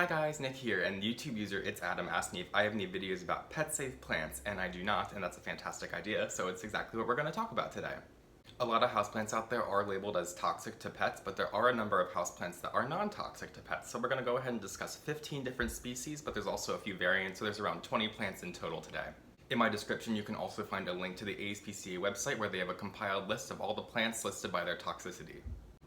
Hi guys, Nick here, and YouTube user It's Adam asked me if I have any videos about pet-safe plants, and I do not, and that's a fantastic idea, so it's exactly what we're going to talk about today. A lot of houseplants out there are labeled as toxic to pets, but there are a number of houseplants that are non-toxic to pets, so we're going to go ahead and discuss 15 different species, but there's also a few variants, so there's around 20 plants in total today. In my description, you can also find a link to the ASPCA website where they have a compiled list of all the plants listed by their toxicity.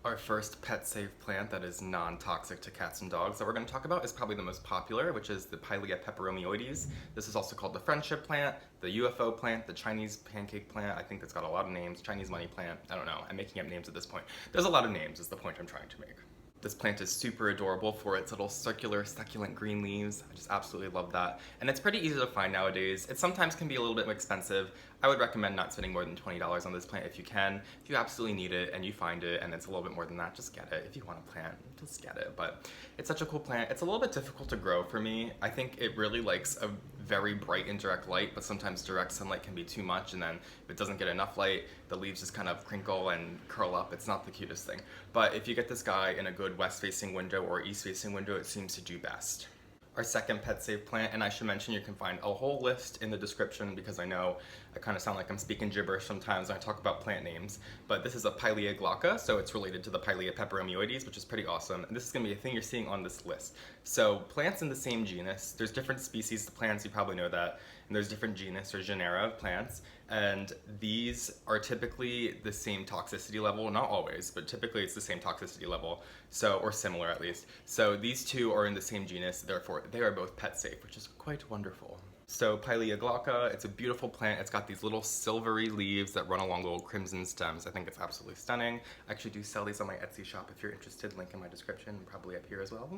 Our first pet-safe plant that is non-toxic to cats and dogs that we're going to talk about is probably the most popular, which is the Pilea peperomioides. This is also called the friendship plant, the UFO plant, the Chinese pancake plant. I think it's got a lot of names. Chinese money plant. I don't know. I'm making up names at this point. There's a lot of names is the point I'm trying to make. This plant is super adorable for its little circular succulent green leaves. I just absolutely love that. And it's pretty easy to find nowadays. It sometimes can be a little bit expensive. I would recommend not spending more than $20 on this plant if you can. If you absolutely need it and you find it and it's a little bit more than that, just get it. If you want a plant, just get it. But it's such a cool plant. It's a little bit difficult to grow for me. I think it really likes a very bright indirect light, but sometimes direct sunlight can be too much, and then if it doesn't get enough light, the leaves just kind of crinkle and curl up. It's not the cutest thing. But if you get this guy in a good west-facing window or east-facing window, it seems to do best. Our second pet-safe plant, and I should mention you can find a whole list in the description because I know I kind of sound like I'm speaking gibberish sometimes when I talk about plant names, but this is a Pilea glauca, so it's related to the Pilea peperomioides, which is pretty awesome, and this is going to be a thing you're seeing on this list. So plants in the same genus, there's different species of plants, you probably know that, and there's different genus or genera of plants, and these are typically the same toxicity level, not always, but typically it's the same toxicity level, so, or similar at least. So these two are in the same genus, therefore they are both pet safe, which is quite wonderful. So Pilea glauca, it's a beautiful plant. It's got these little silvery leaves that run along little crimson stems. I think it's absolutely stunning. I actually do sell these on my Etsy shop if you're interested. Link in my description, probably up here as well.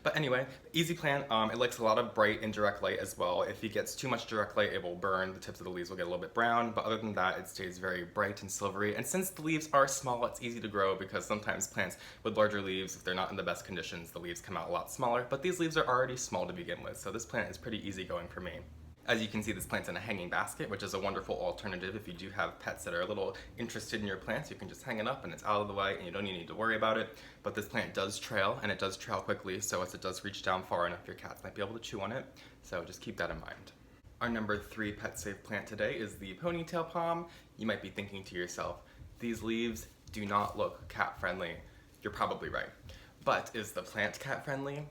But anyway, easy plant. It likes a lot of bright indirect light as well. If it gets too much direct light, it will burn. The tips of the leaves will get a little bit brown, but other than that, it stays very bright and silvery. And since the leaves are small, it's easy to grow because sometimes plants with larger leaves, if they're not in the best conditions, the leaves come out a lot smaller. But these leaves are already small to begin with, so this plant is pretty easy going for me. As you can see, this plant's in a hanging basket, which is a wonderful alternative if you do have pets that are a little interested in your plants. You can just hang it up and it's out of the way and you don't even need to worry about it. But this plant does trail, and it does trail quickly, so as it does reach down far enough, your cats might be able to chew on it. So just keep that in mind. Our number 3 pet-safe plant today is the Ponytail Palm. You might be thinking to yourself, these leaves do not look cat-friendly. You're probably right. But is the plant cat-friendly?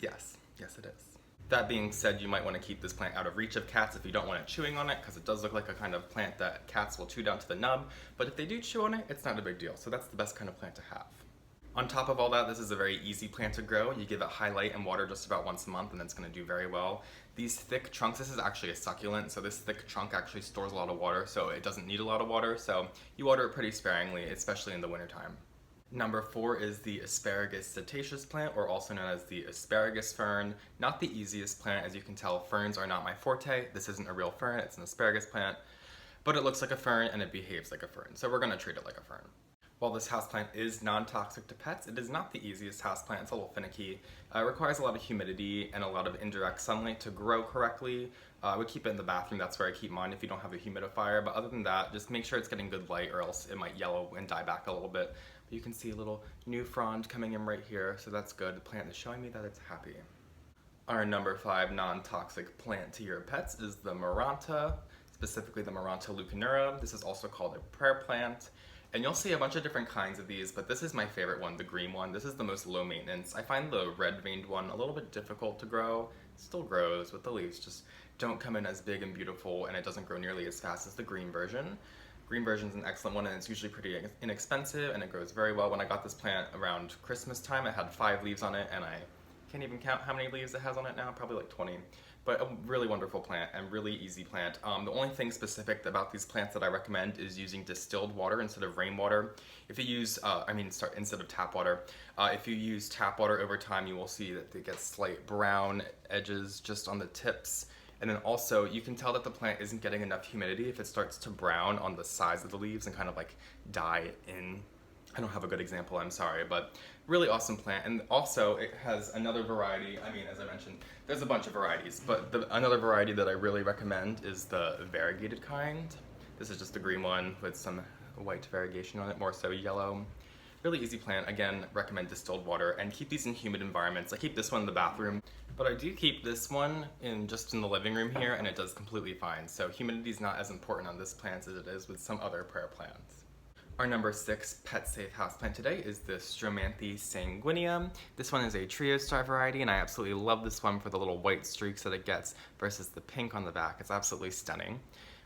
Yes. Yes, it is. That being said, you might want to keep this plant out of reach of cats if you don't want it chewing on it, because it does look like a kind of plant that cats will chew down to the nub, but if they do chew on it, it's not a big deal, so that's the best kind of plant to have. On top of all that, this is a very easy plant to grow. You give it highlight and water just about once a month and it's going to do very well. These thick trunks, this is actually a succulent, so this thick trunk actually stores a lot of water, so it doesn't need a lot of water, so you water it pretty sparingly, especially in the wintertime. Number 4 is the Asparagus setaceous plant, or also known as the Asparagus Fern. Not the easiest plant, as you can tell, ferns are not my forte. This isn't a real fern, it's an asparagus plant. But it looks like a fern and it behaves like a fern, so we're going to treat it like a fern. While this houseplant is non-toxic to pets, it is not the easiest houseplant. It's a little finicky. It requires a lot of humidity and a lot of indirect sunlight to grow correctly. I would keep it in the bathroom, that's where I keep mine if you don't have a humidifier, but other than that, just make sure it's getting good light or else it might yellow and die back a little bit. You can see a little new frond coming in right here, so that's good. The plant is showing me that it's happy. Our number 5 non-toxic plant to your pets is the Maranta, specifically the Maranta leuconeura. This is also called a prayer plant. And you'll see a bunch of different kinds of these, but this is my favorite one, the green one. This is the most low maintenance. I find the red veined one a little bit difficult to grow. It still grows, but the leaves just don't come in as big and beautiful, and it doesn't grow nearly as fast as the green version. Green version is an excellent one, and it's usually pretty inexpensive, and it grows very well. When I got this plant around Christmas time, it had 5 leaves on it, and I can't even count how many leaves it has on it now, probably like 20. But a really wonderful plant and really easy plant. The only thing specific about these plants that I recommend is using distilled water instead of rainwater. If you use, instead of tap water. If you use tap water over time, you will see that they get slight brown edges just on the tips. And then also, you can tell that the plant isn't getting enough humidity if it starts to brown on the sides of the leaves and kind of like die in. I don't have a good example, I'm sorry, but really awesome plant. And also, it has another variety. I mean, as I mentioned, there's a bunch of varieties, but another variety that I really recommend is the variegated kind. This is just a green one with some white variegation on it, more so yellow. Really easy plant. Again, recommend distilled water, and keep these in humid environments. I keep this one in the bathroom, but I do keep this one just in the living room here, and it does completely fine. So humidity is not as important on this plant as it is with some other prayer plants. Our number 6 pet safe houseplant today is the Stromanthe sanguinea. This one is a Triostar variety, and I absolutely love this one for the little white streaks that it gets versus the pink on the back. It's absolutely stunning.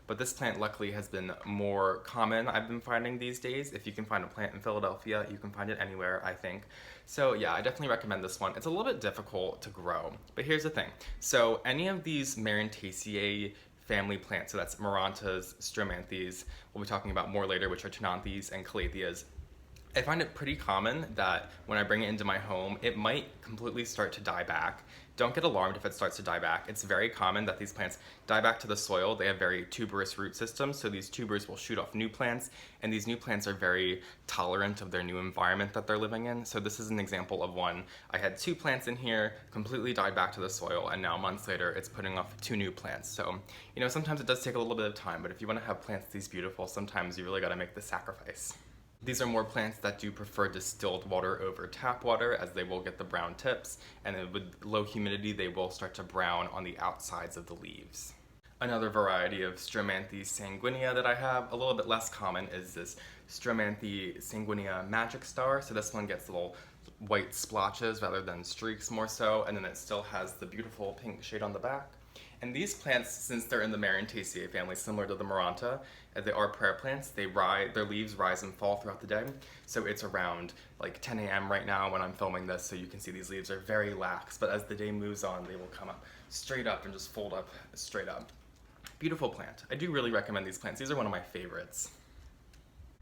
But this plant luckily has been more common, I've been finding these days. If you can find a plant in Philadelphia, you can find it anywhere, I think. So yeah, I definitely recommend this one. It's a little bit difficult to grow, but here's the thing. So any of these Marantaceae family plants, so that's Marantas, Stromanthes, we'll be talking about more later, which are Ctenanthes and Calatheas. I find it pretty common that when I bring it into my home, it might completely start to die back. Don't get alarmed if it starts to die back. It's very common that these plants die back to the soil. They have very tuberous root systems, so these tubers will shoot off new plants, and these new plants are very tolerant of their new environment that they're living in. So this is an example of one. I had 2 plants in here, completely died back to the soil, and now months later, it's putting off 2 new plants. So, you know, sometimes it does take a little bit of time, but if you want to have plants these beautiful, sometimes you really got to make the sacrifice. These are more plants that do prefer distilled water over tap water, as they will get the brown tips, and with low humidity they will start to brown on the outsides of the leaves. Another variety of Stromanthe sanguinea that I have, a little bit less common, is this Stromanthe sanguinea magic star. So this one gets little white splotches rather than streaks more so, and then it still has the beautiful pink shade on the back. And these plants, since they're in the Marantaceae family, similar to the Maranta, they are prayer plants. Their leaves rise and fall throughout the day. So it's around like 10 a.m. right now when I'm filming this, so you can see these leaves are very lax, but as the day moves on, they will come up straight up and just fold up straight up. Beautiful plant. I do really recommend these plants. These are one of my favorites.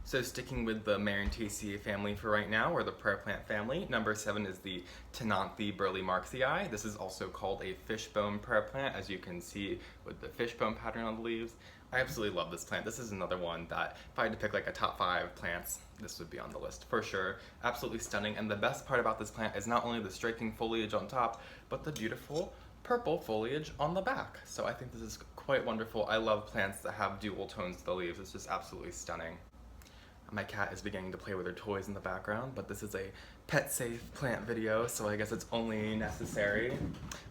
So sticking with the Marantaceae family for right now, or the prayer plant family, number 7 is the Ctenanthe burle-marxii. This is also called a fishbone prayer plant, as you can see with the fishbone pattern on the leaves. I absolutely love this plant. This is another one that if I had to pick like a top 5 plants, this would be on the list for sure. Absolutely stunning, and the best part about this plant is not only the striking foliage on top, but the beautiful purple foliage on the back. So I think this is quite wonderful. I love plants that have dual tones to the leaves. It's just absolutely stunning. My cat is beginning to play with her toys in the background, but this is a pet safe plant video, so I guess it's only necessary.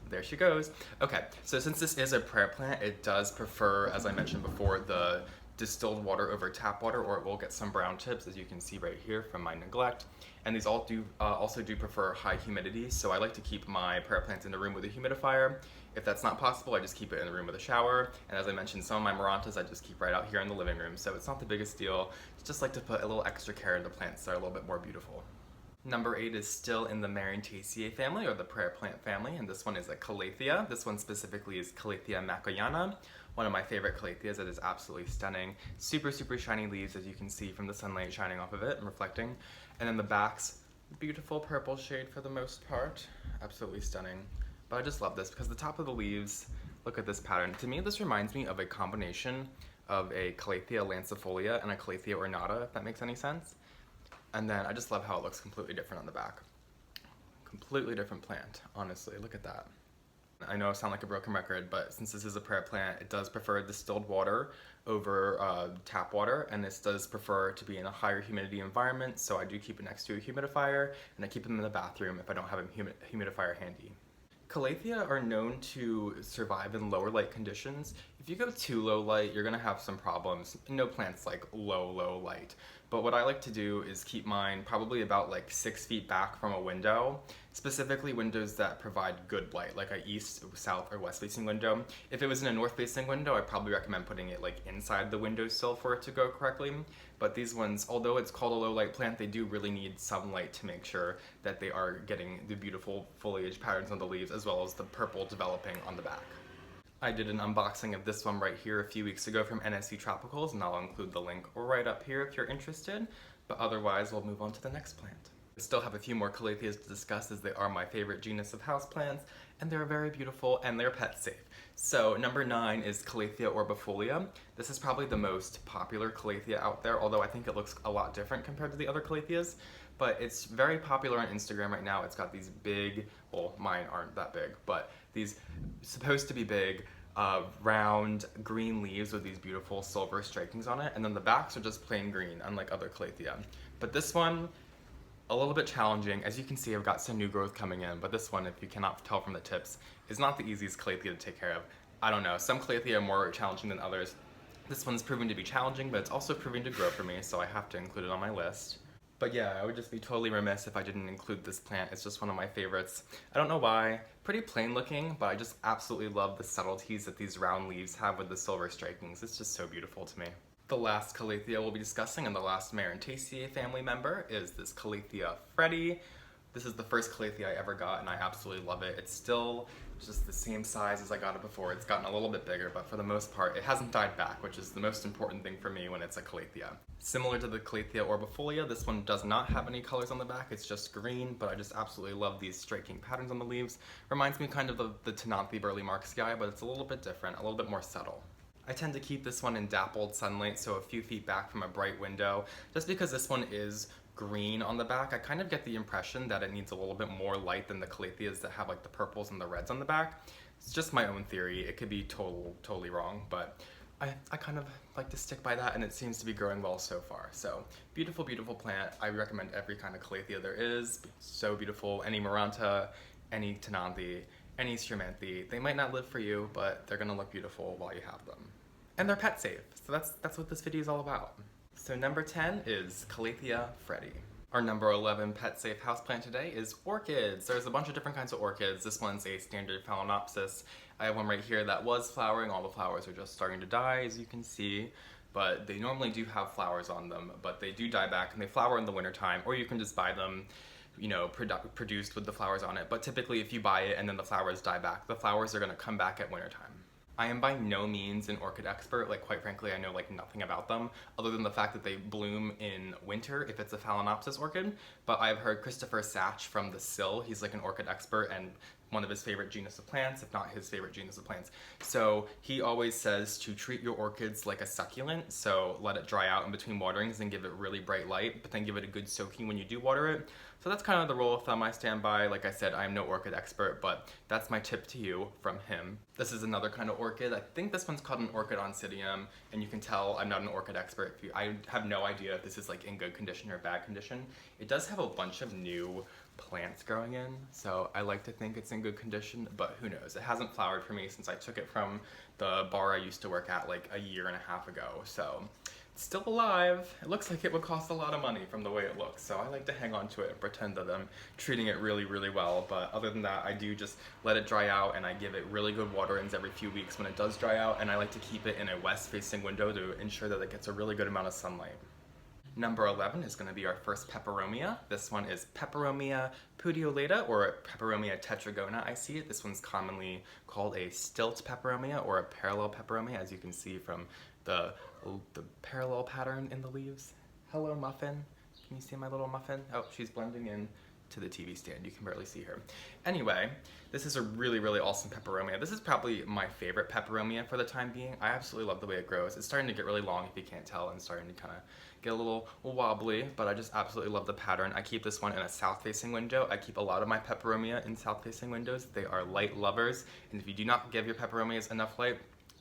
There she goes. Okay, so since this is a prayer plant, it does prefer, as I mentioned before, the distilled water over tap water, or it will get some brown tips, as you can see right here from my neglect. And these all also do prefer high humidity, so I like to keep my prayer plants in a room with a humidifier. If that's not possible, I just keep it in the room with a shower. And as I mentioned, some of my Marantas I just keep right out here in the living room, so it's not the biggest deal. It's just like to put a little extra care into plants that are a little bit more beautiful. Number 8 is still in the Marantaceae family, or the prayer plant family, and this one is a Calathea. This one specifically is Calathea makoyana, one of my favorite Calatheas. It is absolutely stunning. Super, super shiny leaves, as you can see from the sunlight shining off of it and reflecting. And then the back's beautiful purple shade for the most part. Absolutely stunning. But I just love this because the top of the leaves, look at this pattern. To me, this reminds me of a combination of a Calathea lancifolia and a Calathea ornata, if that makes any sense. And then I just love how it looks completely different on the back. Completely different plant, honestly. Look at that. I know I sound like a broken record, but since this is a prayer plant, it does prefer distilled water over tap water, and this does prefer to be in a higher humidity environment, so I do keep it next to a humidifier, and I keep them in the bathroom if I don't have a humidifier handy. Calathea are known to survive in lower light conditions. If you go too low light, you're gonna have some problems. No plants like low light. But what I like to do is keep mine probably about like 6 feet back from a window, specifically windows that provide good light, like a east, south, or west facing window. If it was in a north facing window, I'd probably recommend putting it like inside the windowsill for it to go correctly. But these ones, although it's called a low light plant, they do really need some light to make sure that they are getting the beautiful foliage patterns on the leaves, as well as the purple developing on the back. I did an unboxing of this one right here a few weeks ago from NSC Tropicals, and I'll include the link right up here if you're interested. But otherwise, we'll move on to the next plant. I still have a few more Calatheas to discuss, as they are my favorite genus of houseplants, and they're very beautiful and they're pet safe. So number 9 is Calathea orbifolia. This is probably the most popular Calathea out there, although I think it looks a lot different compared to the other Calatheas. But it's very popular on Instagram right now. It's got these big, well, mine aren't that big, but these supposed to be big, round green leaves with these beautiful silver strikings on it, and then the backs are just plain green, unlike other Calathea. But this one, A little bit challenging. As you can see, I've got some new growth coming in, but this one, if you cannot tell from the tips, is not the easiest Calathea to take care of. I don't know, some Calathea are more challenging than others. This one's proven to be challenging, but it's also proving to grow for me, so I have to include it on my list. But yeah, I would just be totally remiss if I didn't include this plant. It's just one of my favorites. I don't know why. Pretty plain looking, but I just absolutely love the subtleties that these round leaves have with the silver strikings. It's just so beautiful to me. The last Calathea we'll be discussing, and the last Marantaceae family member, is this Calathea Freddie. This is the first Calathea I ever got, and I absolutely love it. It's still just the same size as I got it before. It's gotten a little bit bigger, but for the most part, it hasn't died back, which is the most important thing for me when it's a Calathea. Similar to the Calathea orbifolia, this one does not have any colors on the back. It's just green, but I just absolutely love these striking patterns on the leaves. Reminds me kind of the Ctenanthe burle-marxii, but it's a little bit different, a little bit more subtle. I tend to keep this one in dappled sunlight, so a few feet back from a bright window. Just because this one is green on the back, I kind of get the impression that it needs a little bit more light than the Calatheas that have like the purples and the reds on the back. It's just my own theory. It could be totally wrong, but I kind of like to stick by that, and it seems to be growing well so far. So beautiful, beautiful plant. I recommend every kind of Calathea there is. So beautiful. Any Maranta, any Ctenanthe, any Stromanthe. They might not live for you, but they're gonna look beautiful while you have them. And they're pet safe, so that's what this video is all about. So number 10 is Calathea Freddie. Our number 11 pet safe houseplant today is orchids. There's a bunch of different kinds of orchids. This one's a standard phalaenopsis. I have one right here that was flowering. All the flowers are just starting to die, as you can see, but they normally do have flowers on them, but they do die back and they flower in the wintertime, or you can just buy them, you know, produced with the flowers on it. But typically if you buy it and then the flowers die back, the flowers are gonna come back at wintertime. I am by no means an orchid expert. Like, quite frankly, I know like nothing about them other than the fact that they bloom in winter if it's a phalaenopsis orchid. But I've heard Christopher Satch from The Sill. He's like an orchid expert and one of his favorite genus of plants, if not his favorite genus of plants. So he always says to treat your orchids like a succulent. So let it dry out in between waterings and give it really bright light, but then give it a good soaking when you do water it. So that's kind of the rule of thumb I stand by. Like I said, I'm no orchid expert, but that's my tip to you from him. This is another kind of orchid. I think this one's called an Orchid Oncidium, and you can tell I'm not an orchid expert. I have no idea if this is like in good condition or bad condition. It does have a bunch of new plants growing in, so I like to think it's in good condition, but who knows? It hasn't flowered for me since I took it from the bar I used to work at like a year and a half ago, so it's still alive. It looks like it would cost a lot of money from the way it looks, so I like to hang on to it and pretend that I'm treating it really, really well. But other than that, I do just let it dry out, and I give it really good waterings every few weeks when it does dry out, and I like to keep it in a west-facing window to ensure that it gets a really good amount of sunlight. Number 11 is going to be our first peperomia. This one is Peperomia puteolata, or Peperomia tetragona, I see it. This one's commonly called a stilt peperomia or a parallel peperomia, as you can see from the parallel pattern in the leaves. Hello, Muffin. Can you see my little Muffin? Oh, she's blending in to the TV stand. You can barely see her. Anyway, this is a really, really awesome peperomia. This is probably my favorite peperomia for the time being. I absolutely love the way it grows. It's starting to get really long, if you can't tell, and starting to kind of get a little wobbly, but I just absolutely love the pattern. I keep this one in a south-facing window. I keep a lot of my peperomia in south-facing windows. They are light lovers, and if you do not give your peperomias enough light,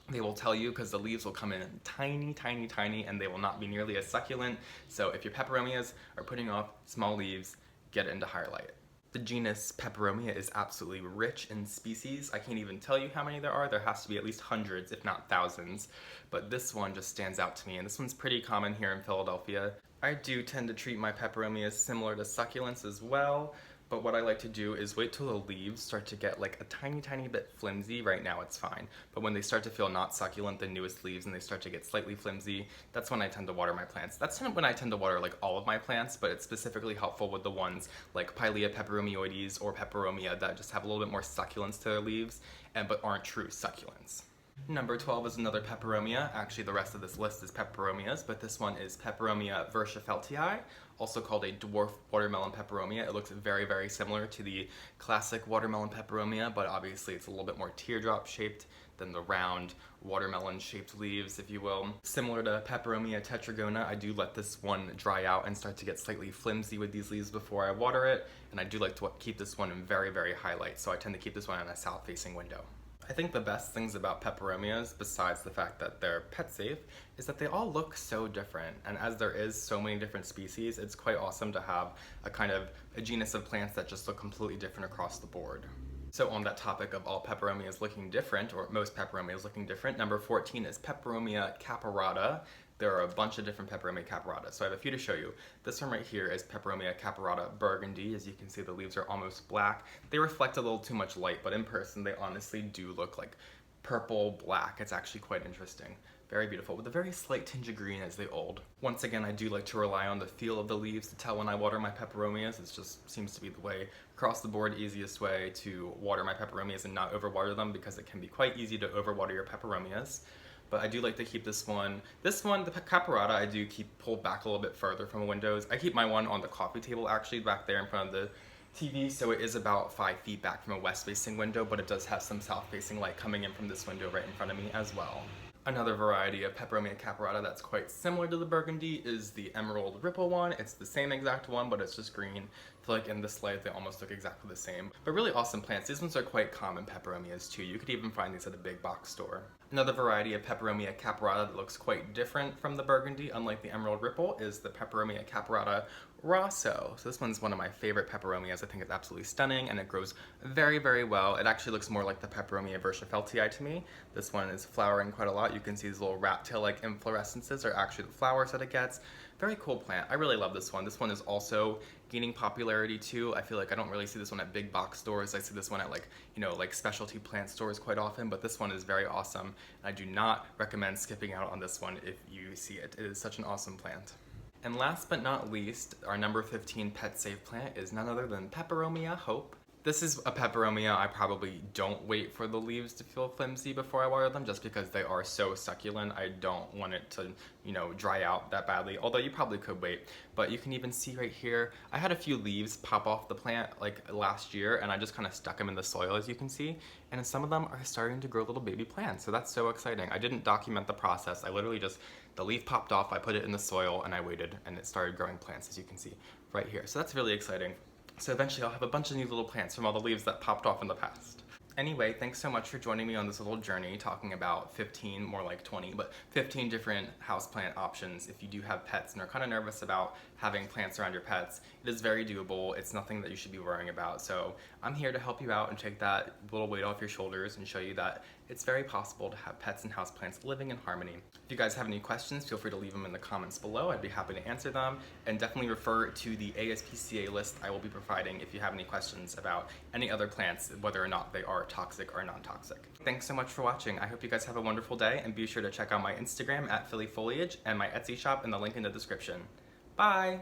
they will tell you, because the leaves will come in tiny, tiny, tiny, and they will not be nearly as succulent. So if your peperomias are putting off small leaves, get it into higher light. The genus Peperomia is absolutely rich in species. I can't even tell you how many there are. There has to be at least hundreds, if not thousands. But this one just stands out to me, and this one's pretty common here in Philadelphia. I do tend to treat my peperomias similar to succulents as well, but what I like to do is wait till the leaves start to get like a tiny, tiny bit flimsy. Right now it's fine, but when they start to feel not succulent, the newest leaves, and they start to get slightly flimsy, that's when I tend to water my plants. That's when I tend to water like all of my plants, but it's specifically helpful with the ones like Pilea peperomioides or Peperomia that just have a little bit more succulence to their leaves, but aren't true succulents. Number 12 is another peperomia. Actually, the rest of this list is peperomias, but this one is Peperomia verschaffeltii, also called a dwarf watermelon peperomia. It looks very, very similar to the classic watermelon peperomia, but obviously it's a little bit more teardrop shaped than the round watermelon shaped leaves, if you will. Similar to Peperomia tetragona, I do let this one dry out and start to get slightly flimsy with these leaves before I water it, and I do like to keep this one in very, very high light, so I tend to keep this one in a south-facing window. I think the best things about peperomias, besides the fact that they're pet safe, is that they all look so different. And as there is so many different species, it's quite awesome to have a genus of plants that just look completely different across the board. So on that topic of all peperomias looking different, or most peperomias looking different, number 14 is Peperomia Kapparata. There are a bunch of different Peperomia Kapparata, so I have a few to show you. This one right here is Peperomia Kapparata Burgundy. As you can see, the leaves are almost black. They reflect a little too much light, but in person they honestly do look like purple black. It's actually quite interesting. Very beautiful, with a very slight tinge of green as they old. Once again, I do like to rely on the feel of the leaves to tell when I water my peperomias. It just seems to be the way, across the board, easiest way to water my peperomias and not overwater them, because it can be quite easy to overwater your peperomias. But I do like to keep this one, the Kapparata, I do keep pulled back a little bit further from the windows. I keep my one on the coffee table, actually, back there in front of the TV, so it is about 5 feet back from a west-facing window, but it does have some south-facing light coming in from this window right in front of me as well. Another variety of Peperomia Kapparata that's quite similar to the Burgundy is the Emerald Ripple one. It's the same exact one, but it's just green. I feel like in this light they almost look exactly the same. But really awesome plants. These ones are quite common Peperomias too. You could even find these at a big box store. Another variety of Peperomia Kapparata that looks quite different from the Burgundy, unlike the Emerald Ripple, is the Peperomia Kapparata Rosso. So this one's one of my favorite peperomias. I think it's absolutely stunning and it grows very, very well. It actually looks more like the Peperomia verschaffeltii to me. This one is flowering quite a lot. You can see these little rat tail-like inflorescences are actually the flowers that it gets. Very cool plant. I really love this one. This one is also gaining popularity too. I feel like I don't really see this one at big box stores. I see this one at like specialty plant stores quite often, but this one is very awesome. And I do not recommend skipping out on this one if you see it. It is such an awesome plant. And last but not least, our number 15 pet safe plant is none other than Peperomia Hope. This is a peperomia I probably don't wait for the leaves to feel flimsy before I water them, just because they are so succulent. I don't want it to, dry out that badly, although you probably could wait. But you can even see right here, I had a few leaves pop off the plant like last year, and I just kind of stuck them in the soil, as you can see, and some of them are starting to grow little baby plants, so that's so exciting. I didn't document the process. I literally just, the leaf popped off, I put it in the soil, and I waited, and it started growing plants, as you can see right here. So that's really exciting. So eventually I'll have a bunch of new little plants from all the leaves that popped off in the past. Anyway, thanks so much for joining me on this little journey talking about 15, more like 20, but 15 different houseplant options if you do have pets and are kind of nervous about having plants around your pets. It is very doable. It's nothing that you should be worrying about. So I'm here to help you out and take that little weight off your shoulders and show you that it's very possible to have pets and houseplants living in harmony. If you guys have any questions, feel free to leave them in the comments below. I'd be happy to answer them, and definitely refer to the ASPCA list I will be providing if you have any questions about any other plants, whether or not they are toxic or non-toxic. Thanks so much for watching. I hope you guys have a wonderful day, and be sure to check out my Instagram at Philly Foliage and my Etsy shop in the link in the description. Bye!